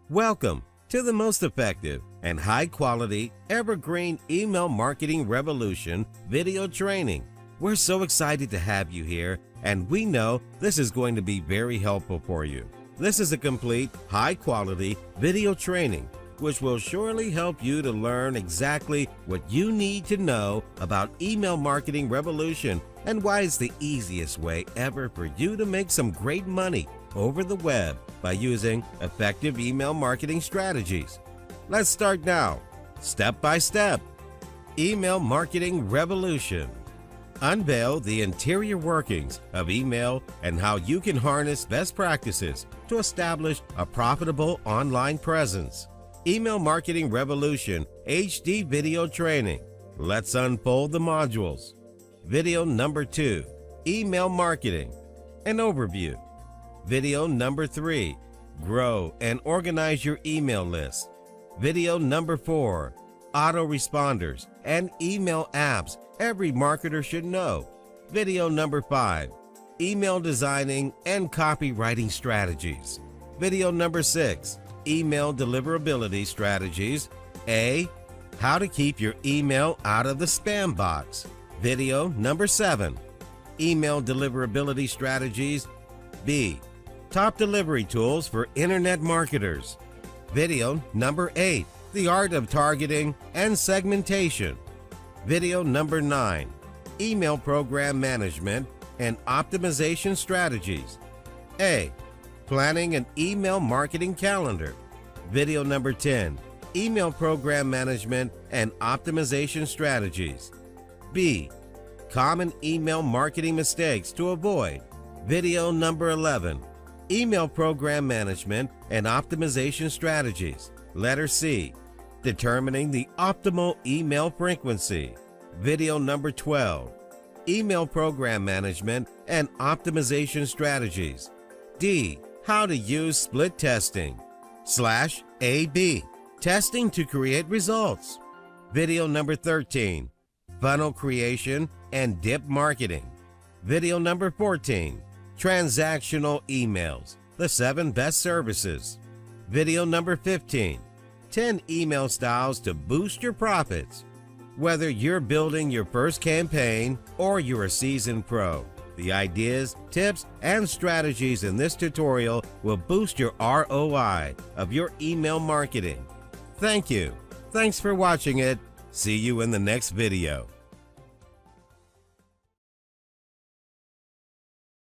Welcome to the most effective and high-quality evergreen email marketing revolution video training. We're so excited to have you here, and we know this is going to be very helpful for you. This is a complete, high-quality video training which will surely help you to learn exactly what you need to know about email marketing revolution and why it's the easiest way ever for you to make some great money over the web by using effective email marketing strategies. Let's start now. Step by step. Email Marketing Revolution. Unveil the interior workings of email and how you can harness best practices to establish a profitable online presence. Email Marketing Revolution HD Video Training. Let's unfold the modules. Video number 2, Email Marketing, an overview. Video number 3, Grow and Organize Your Email List. Video number 4, Autoresponders and Email Apps Every Marketer Should Know. Video number 5, Email Designing and Copywriting Strategies. Video number 6, Email Deliverability Strategies. A. How to keep your email out of the spam box. Video number 7, Email Deliverability Strategies. B. Top delivery tools for internet marketers. Video number 8, The Art of Targeting and Segmentation. Video number 9, Email Program Management and Optimization Strategies. A. Planning an Email Marketing Calendar. Video number 10, Email Program Management and Optimization Strategies. B. Common email marketing mistakes to avoid. Video number 11, Email Program Management and Optimization Strategies. Letter C. Determining the optimal email frequency. Video number 12, Email Program Management and Optimization Strategies. D. How to use split testing / A/B testing to create results. Video number 13, Funnel Creation and Dip Marketing. Video number 14, Transactional Emails, the 7 best services. Video number 15, 10 email styles to boost your profits. Whether you're building your first campaign or you're a seasoned pro, the ideas, tips, and strategies in this tutorial will boost your ROI of your email marketing. Thank you. Thanks for watching it. See you in the next video.